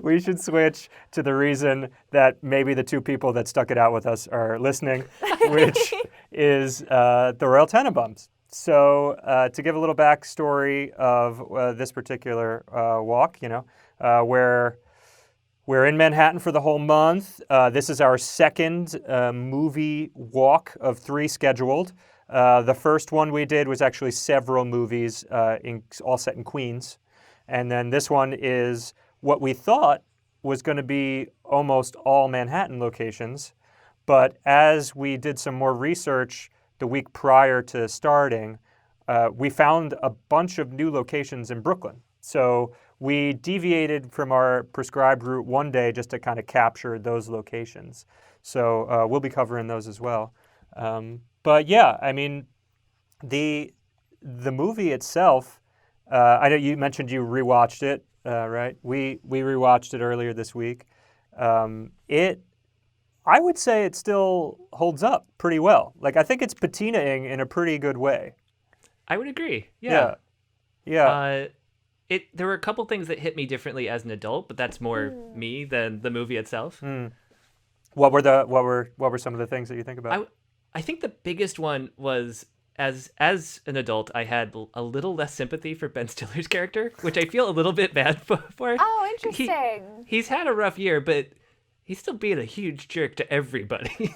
we should switch to the reason that maybe the two people that stuck it out with us are listening, which is the Royal Tenenbaums. So to give a little backstory of this particular walk, where we're in Manhattan for the whole month. This is our second movie walk of 3 scheduled. The first one we did was actually several movies all set in Queens. And then this one is what we thought was going to be almost all Manhattan locations. But as we did some more research the week prior to starting, we found a bunch of new locations in Brooklyn. So we deviated from our prescribed route one day just to kind of capture those locations. So we'll be covering those as well. But yeah, I mean, the movie itself, I know you mentioned you rewatched it, right? We rewatched it earlier this week. I would say it still holds up pretty well. Like, I think it's patinaing in a pretty good way. I would agree. Yeah. Yeah. There were a couple things that hit me differently as an adult, but that's more me than the movie itself. What were some of the things that you think about? I think the biggest one was as an adult, I had a little less sympathy for Ben Stiller's character, which I feel a little bit bad for. Oh, interesting. He's had a rough year, but he's still being a huge jerk to everybody.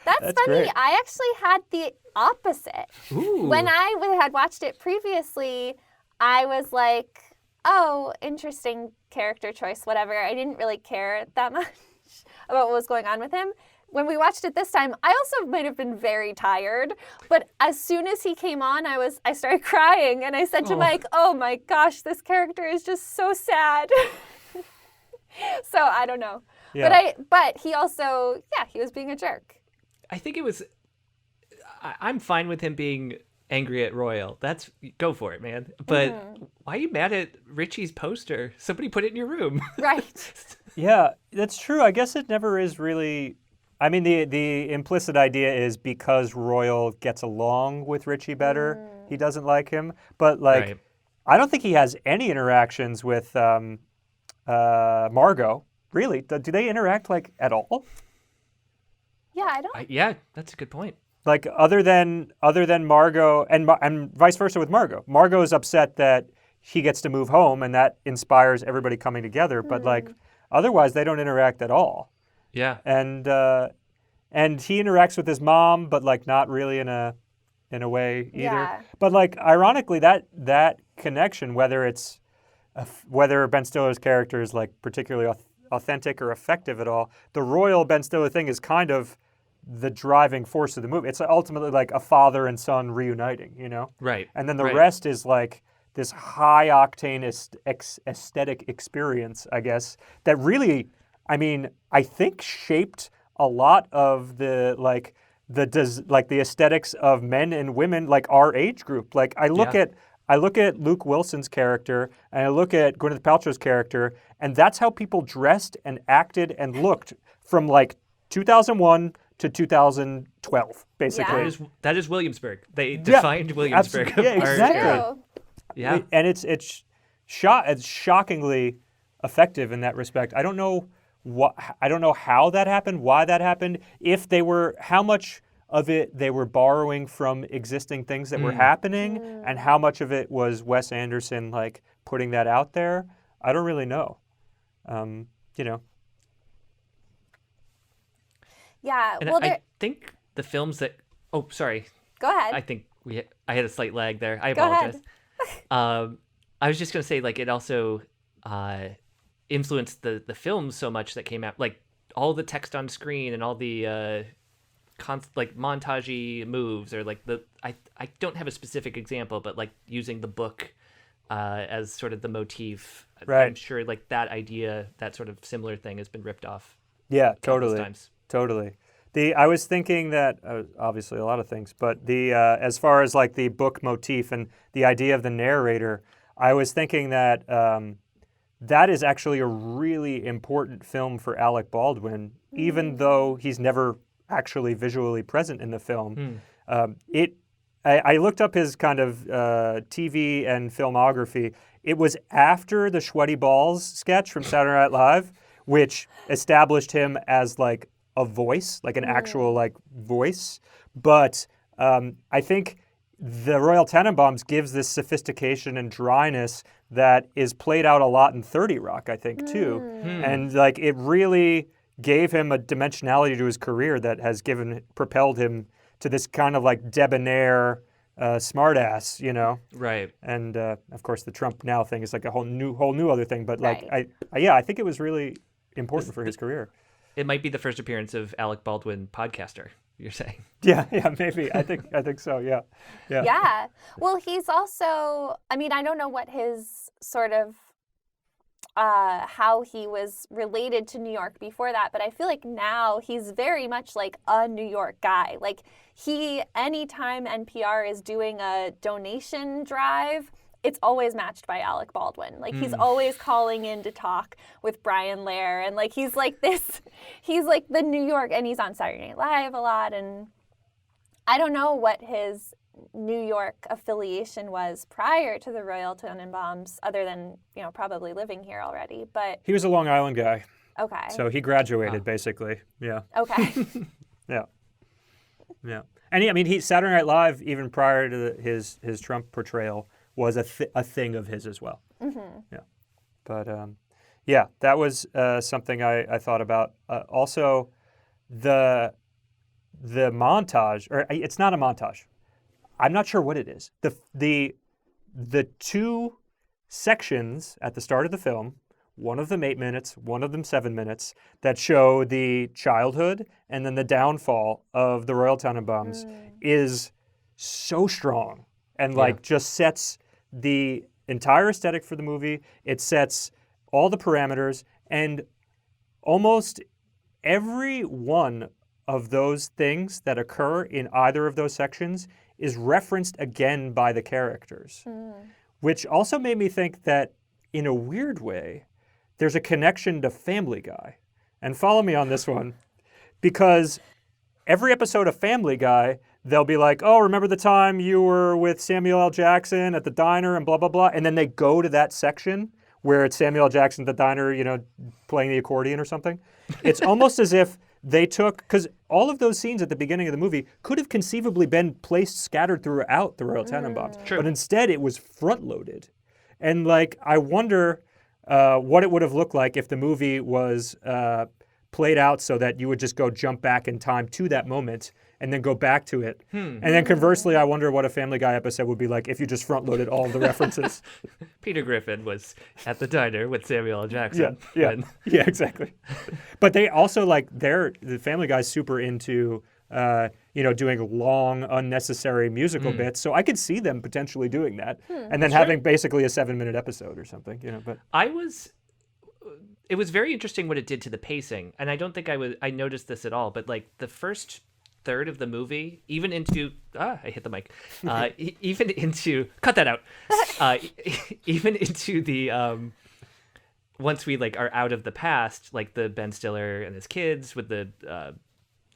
That's funny. Great. I actually had the opposite. Ooh. When I had watched it previously, I was like, oh, interesting character choice, whatever. I didn't really care that much about what was going on with him. When we watched it this time, I also might have been very tired, but as soon as he came on, I started crying, and I said to Mike, oh my gosh, this character is just so sad. So I don't know. Yeah. But he also, he was being a jerk. I think it was, I'm fine with him being angry at Royal. Go for it, man. But why are you mad at Richie's poster? Somebody put it in your room. Right. Yeah, that's true. I guess it never is really. I mean, the implicit idea is because Royal gets along with Richie better, he doesn't like him. But Right. I don't think he has any interactions with Margot. Really, do they interact at all? Yeah, I don't. Yeah, that's a good point. Like other than Margot and vice versa with Margot. Margot is upset that he gets to move home, and that inspires everybody coming together. But otherwise, they don't interact at all. Yeah. And he interacts with his mom, but not really in a way either. Yeah. But ironically, that connection, whether Ben Stiller's character is particularly authentic or effective at all, the Royal Ben Stiller thing is kind of the driving force of the movie. It's ultimately a father and son reuniting, Right. And then the rest is this high octane aesthetic experience, I guess, that really, I mean, I think shaped a lot of the the aesthetics of men and women our age group. I look at Luke Wilson's character and I look at Gwyneth Paltrow's character, and that's how people dressed and acted and looked from 2001 to 2012, basically. Yeah. That is Williamsburg. They defined Williamsburg. Yeah, exactly. Yeah. And it's shockingly effective in that respect. I don't know how that happened, why that happened, how much of it they were borrowing from existing things that were happening, and how much of it was Wes Anderson putting that out there. I don't really know. Yeah. And I think the films that. Oh, sorry. Go ahead. I think I had a slight lag there. I Go apologize. ahead. I was just gonna say it also influenced the films so much that came out, all the text on screen and all the montagey moves, or I don't have a specific example, but using the book as sort of the motif. Right. I'm sure that idea, that sort of similar thing has been ripped off. Yeah, countless totally. times. Totally. I was thinking that obviously a lot of things, but as far as the book motif and the idea of the narrator, I was thinking that that is actually a really important film for Alec Baldwin, even though he's never actually visually present in the film. I looked up his kind of TV and filmography. It was after the Sweaty Balls sketch from Saturday Night Live, which established him as like a voice, like an actual like voice. But I think the Royal Tenenbaums gives this sophistication and dryness that is played out a lot in 30 Rock, I think, too. And like it really gave him a dimensionality to his career that has propelled him to this kind of like debonair smartass, you know. Right. And of course, the Trump now thing is like a whole new other thing. But like, Right. I think it was really important for his career. It might be the first appearance of Alec Baldwin, podcaster, you're saying. Yeah, maybe. I think so. Yeah. Yeah. Well, he's also, I mean, I don't know what his sort of, how he was related to New York before that, but I feel like now he's very much like a New York guy. Like anytime NPR is doing a donation drive, it's always matched by Alec Baldwin. Like he's always calling in to talk with Brian Lair, and like he's like the New York, and he's on Saturday Night Live a lot, and I don't know what his New York affiliation was prior to the Royal Tenenbaums, other than, you know, probably living here already, but He was a Long Island guy, okay. so he graduated basically. Yeah. Okay. Yeah. And I mean, Saturday Night Live, even prior to his Trump portrayal, was a thing of his as well. Yeah. But that was something I thought about. Also, the montage, or it's not a montage. I'm not sure what it is. The two sections at the start of the film, one of them 8 minutes, one of them 7 minutes, that show the childhood and then the downfall of the Royal Tenenbaums is so strong and like just sets the entire aesthetic for the movie. It sets all the parameters, and almost every one of those things that occur in either of those sections is referenced again by the characters, which also made me think that in a weird way, there's a connection to Family Guy. And follow me on this one, because every episode of Family Guy, they'll be like, oh, remember the time you were with Samuel L. Jackson at the diner and blah, blah, blah. And then they go to that section where it's Samuel L. Jackson at the diner, you know, playing the accordion or something. It's almost as if they took, because all of those scenes at the beginning of the movie could have conceivably been placed scattered throughout the Royal Tenenbaums. True. But instead it was front-loaded. And like, I wonder what it would have looked like if the movie was played out so that you would just go jump back in time to that moment and then go back to it. And then conversely, I wonder what a Family Guy episode would be like if you just front-loaded all of the references. Peter Griffin was at the diner with Samuel L. Jackson. Yeah, exactly. But they also the Family Guy's super into doing long, unnecessary musical bits. So I could see them potentially doing that, and then having basically a 7-minute episode or something. You know, but it was very interesting what it did to the pacing, and I don't think I noticed this at all. But like the first third of the movie, even into I hit the mic, even into cut that out, even into the once we like are out of the past, like the Ben Stiller and his kids with the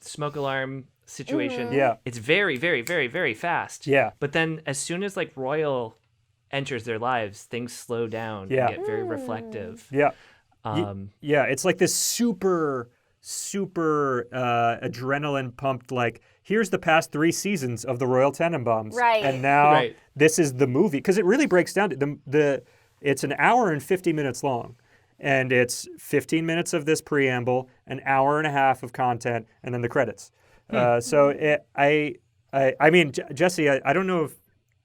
smoke alarm situation. Yeah. It's very, very, very, very fast. Yeah. But then as soon as like Royal enters their lives, things slow down Yeah. and get very reflective. yeah. Yeah. It's like this super adrenaline pumped, like, here's the past 3 seasons of the Royal Tenenbaums. Right. And now Right. this is the movie. Because it really breaks down to it's an hour and 50 minutes long. And it's 15 minutes of this preamble, an hour and a half of content, and then the credits. So I mean, Jesse, I don't know if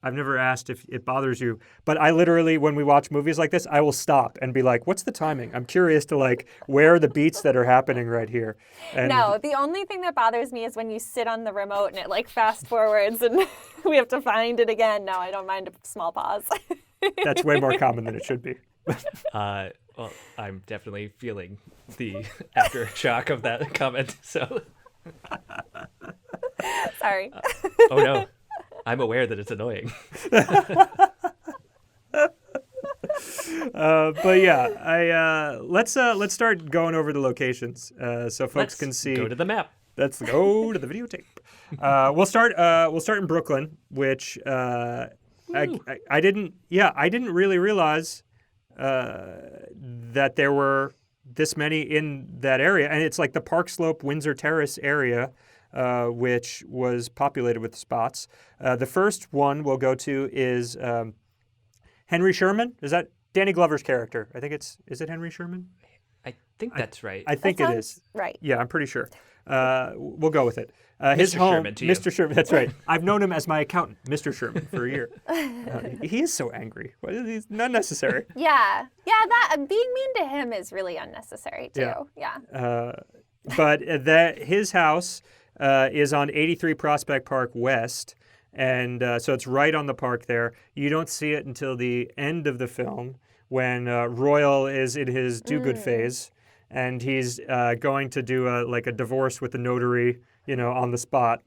I've never asked if it bothers you, but I literally, when we watch movies like this, I will stop and be like, what's the timing? I'm curious to like, where are the beats that are happening right here? And No, the only thing that bothers me is when you sit on the remote and it like fast forwards and we have to find it again. No, I don't mind a small pause. that's way more common than it should be. Well, I'm definitely feeling the aftershock of that comment. So, Sorry. oh no, I'm aware that it's annoying. But yeah, let's start going over the locations so folks can see. Go to the map. Let's go to the videotape. We'll start in Brooklyn, which I didn't really realize that there were this many in that area, and it's like the Park Slope Windsor Terrace area, which was populated with spots. The first one we'll go to is Henry Sherman. Is that Danny Glover's character? I think is it Henry Sherman? I think that's right. I think it is. Right. Yeah, I'm pretty sure. We'll go with it. His Mr. home, Sherman to you. Mr. Sherman. That's right. I've known him as my accountant, Mr. Sherman, for a year. He is so angry. He's not necessary. Yeah. That being mean to him is really unnecessary too. Yeah. But his house is on 83 Prospect Park West, and so it's right on the park there. You don't see it until the end of the film when Royal is in his do-good phase, and he's going to do a divorce with the notary, on the spot.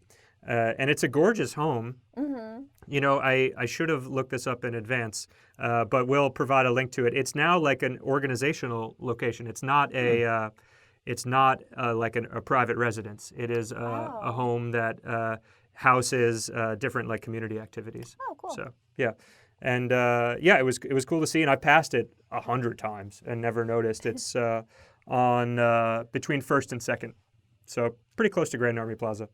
And it's a gorgeous home. Mm-hmm. I should have looked this up in advance, but we'll provide a link to it. It's now like an organizational location. It's not like a private residence. It is a home that houses different like community activities. Oh, cool. So yeah, and it was cool to see, and I passed it 100 times and never noticed. It's on between First and Second, so pretty close to Grand Army Plaza.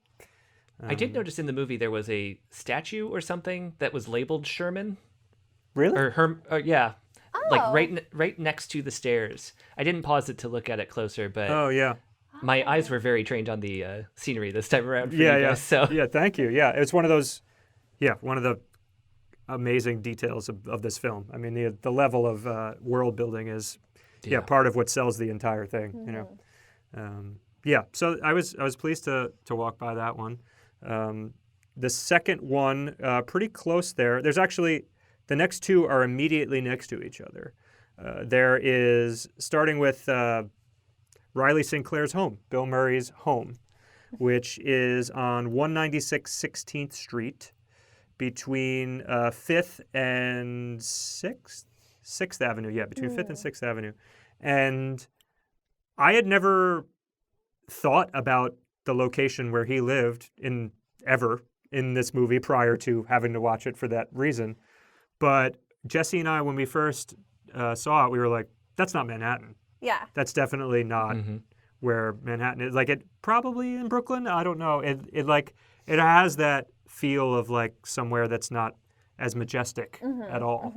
I did notice in the movie there was a statue or something that was labeled Sherman. Really? Or yeah. Oh. Like right next to the stairs. I didn't pause it to look at it closer, but Oh yeah. my eyes were very trained on the scenery this time around for you Yeah. guys. So Yeah, thank you. Yeah, it's one of those. Yeah, one of the amazing details of this film. I mean, the level of world building is part of what sells the entire thing. So I was pleased to walk by that one. The second one, pretty close there. There's actually the next two are immediately next to each other. There is starting with Riley Sinclair's home, Bill Murray's home, which is on 196 16th Street between 5th and 6th Avenue. Yeah, between 5th and 6th Avenue. And I had never thought about the location where he lived ever in this movie prior to having to watch it for that reason. But Jesse and I, when we first saw it, we were like, that's not Manhattan. Yeah. That's definitely not where Manhattan is. Like, it probably in Brooklyn. I don't know. It has that feel of like somewhere that's not as majestic at all.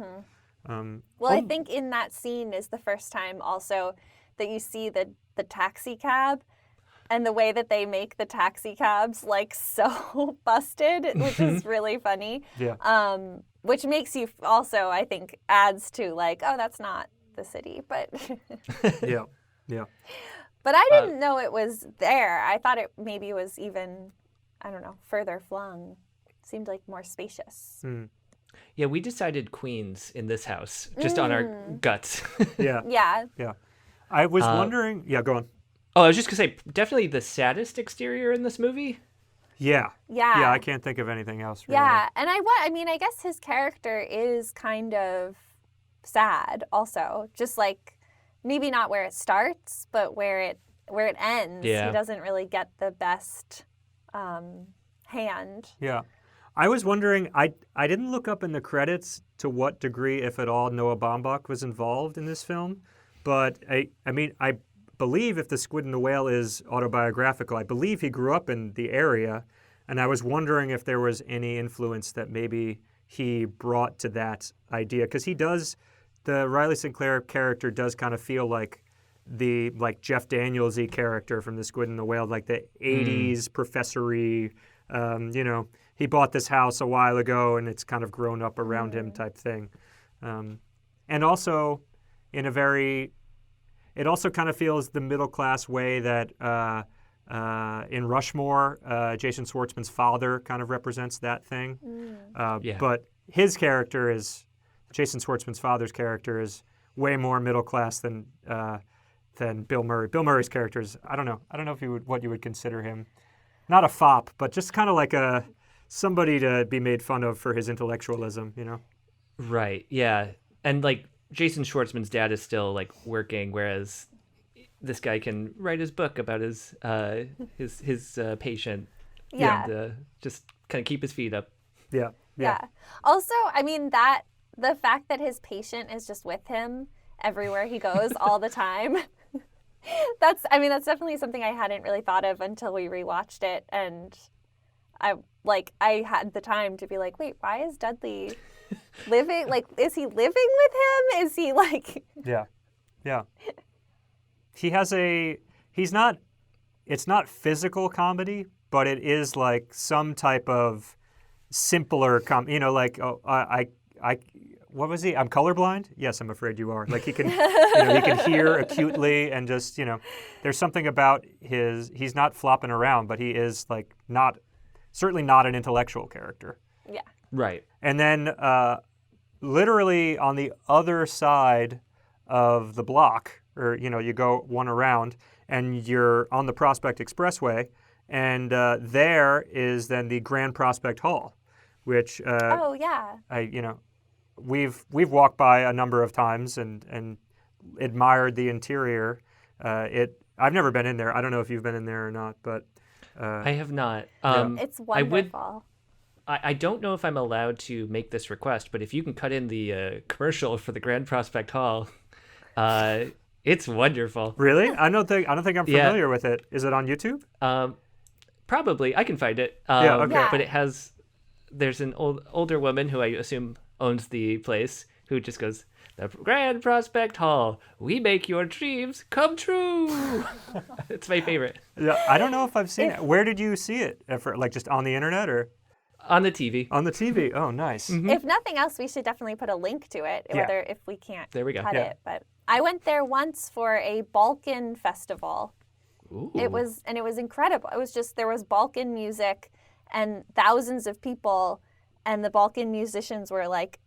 Well, I think in that scene is the first time also that you see the taxi cab and the way that they make the taxi cabs like so busted, which is really funny. Yeah. Which makes you also, I think, adds to like, oh, that's not the city, but Yeah. but I didn't know it was there. I thought it maybe was even, I don't know, further flung. Seemed like more spacious. yeah, we decided Queens in this house just on our guts. Yeah. Yeah. I was wondering. Yeah, go on. Oh, I was just gonna say, definitely the saddest exterior in this movie. Yeah. Yeah. Yeah, I can't think of anything else. Really. Yeah, and I guess his character is kind of sad also. Just like maybe not where it starts, but where it ends. Yeah. He doesn't really get the best hand. Yeah. I was wondering, I didn't look up in the credits to what degree, if at all, Noah Baumbach was involved in this film. But I believe if The Squid and the Whale is autobiographical, I believe he grew up in the area. And I was wondering if there was any influence that maybe he brought to that idea. Because the Riley Sinclair character does kind of feel like the Jeff Daniels-y character from The Squid and the Whale, like the 80s professor-y, he bought this house a while ago and it's kind of grown up around him type thing. And also it also kind of feels the middle-class way that in Rushmore, Jason Schwartzman's father kind of represents that thing. But his character Jason Schwartzman's father's character is way more middle-class than Bill Murray. Bill Murray's character is, I don't know if what you would consider him. Not a fop, but just kind of like somebody to be made fun of for his intellectualism, Right. Yeah. And like Jason Schwartzman's dad is still like working, whereas this guy can write his book about his patient. Yeah. and just kind of keep his feet up. Yeah. Yeah. Also, I mean, that the fact that his patient is just with him everywhere he goes all the time. That's definitely something I hadn't really thought of until we rewatched it, and I had the time to be like, wait, why is Dudley living? Like, is he living with him? Is he like? Yeah. Yeah. It's not physical comedy, but it is like some type of simpler like, what was he? I'm colorblind? Yes, I'm afraid you are. Like he can he can hear acutely and just, there's something about he's not flopping around, but he is like certainly not an intellectual character. Yeah. Right. And then literally on the other side of the block, or, you go one around and you're on the Prospect Expressway, and there is then the Grand Prospect Hall, which Oh yeah. we've walked by a number of times and admired the interior. I've never been in there. I don't know if you've been in there or not, but I have not. It's wonderful. I don't know if I'm allowed to make this request, but if you can cut in the commercial for the Grand Prospect Hall, it's wonderful. Really? I don't think I'm familiar with it. Is it on YouTube? Probably. I can find it. Yeah, okay. Yeah. But there's an older woman who I assume owns the place who just goes, "The Grand Prospect Hall, we make your dreams come true." It's my favorite. Yeah, I don't know if I've seen it. Where did you see it? Like just on the internet or On the TV. on the TV? Oh, nice. If nothing else, we should definitely put a link to it, Yeah. whether if we can't There we go. cut Yeah. it. But I went there once for a Balkan festival. Ooh. It was incredible. It was just, there was Balkan music and thousands of people, and the Balkan musicians were like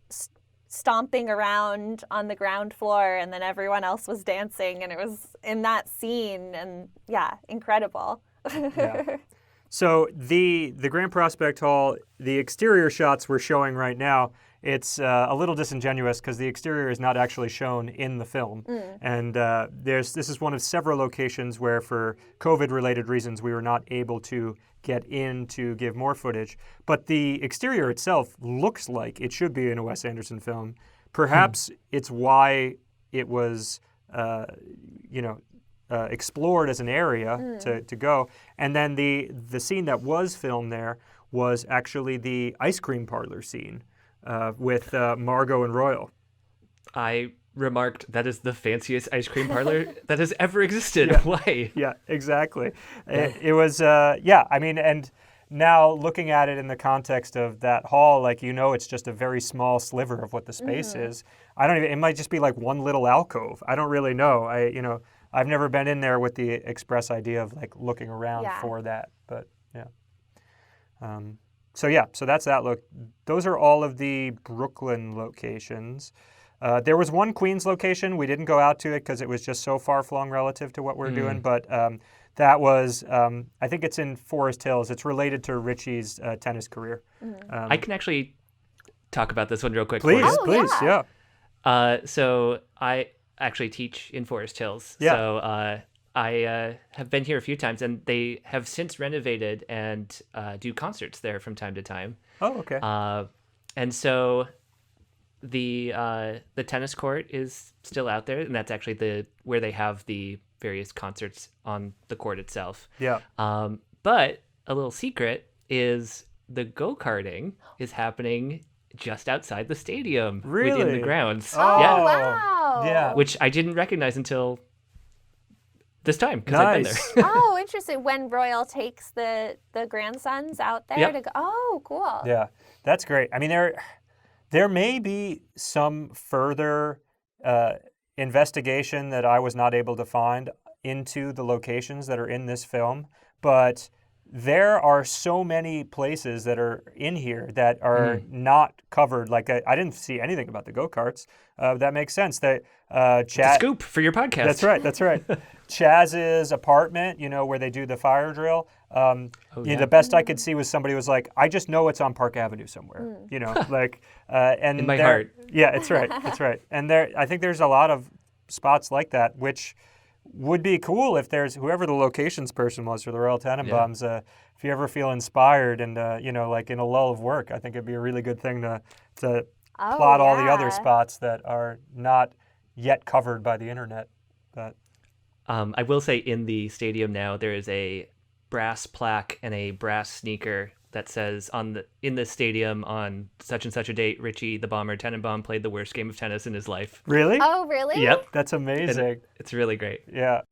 stomping around on the ground floor, and then everyone else was dancing, and it was in that scene, and yeah, incredible. Yeah. So the Grand Prospect Hall, the exterior shots we're showing right now, it's a little disingenuous because the exterior is not actually shown in the film. And this is one of several locations where, for COVID-related reasons, we were not able to get in to give more footage. But the exterior itself looks like it should be in a Wes Anderson film. Perhaps it's why it was, explored as an area to go. And then the scene that was filmed there was actually the ice cream parlor scene with Margot and Royal. I remarked, that is the fanciest ice cream parlor that has ever existed. Yeah. Why? Yeah, exactly. It was, and now looking at it in the context of that hall, it's just a very small sliver of what the space is. It might just be like one little alcove. I don't really know. I've never been in there with the express idea of like looking around for that, but yeah. So that's that look. Those are all of the Brooklyn locations. There was one Queens location. We didn't go out to it because it was just so far-flung relative to what we're doing, but that was, I think it's in Forest Hills. It's related to Richie's tennis career. I can actually talk about this one real quick. Please, for you. yeah. So I actually teach in Forest Hills. Yeah. So I have been here a few times, and they have since renovated and do concerts there from time to time. Oh, okay. And so the tennis court is still out there, and that's actually where they have the various concerts on the court itself. Yeah. But a little secret is the go-karting is happening just outside the stadium within the Really? grounds. Oh, Yeah. wow. Yeah. Which I didn't recognize until this time because I've been Nice. there. Oh, interesting. When Royal takes the grandsons out there Yep. to go. Oh, cool. Yeah, that's great. I mean, there may be some further investigation that I was not able to find into the locations that are in this film, but there are so many places that are in here that are not covered. Like I didn't see anything about the go-karts. That makes sense. That Chad, Scoop for your podcast. That's right. Chaz's apartment, where they do the fire drill. yeah. The best I could see was somebody was like, I just know it's on Park Avenue somewhere. And In my heart. Yeah, it's right. It's right. And I think there's a lot of spots like that, which would be cool if there's whoever the locations person was for the Royal Tenenbaums. If you ever feel inspired and like in a lull of work, I think it'd be a really good thing to plot all the other spots that are not yet covered by the internet. But I will say in the stadium now there is a brass plaque and a brass sneaker that says in the stadium on such and such a date, Richie the Bomber Tenenbaum played the worst game of tennis in his life. really? Oh, really? Yep. That's amazing. It's really great. Yeah.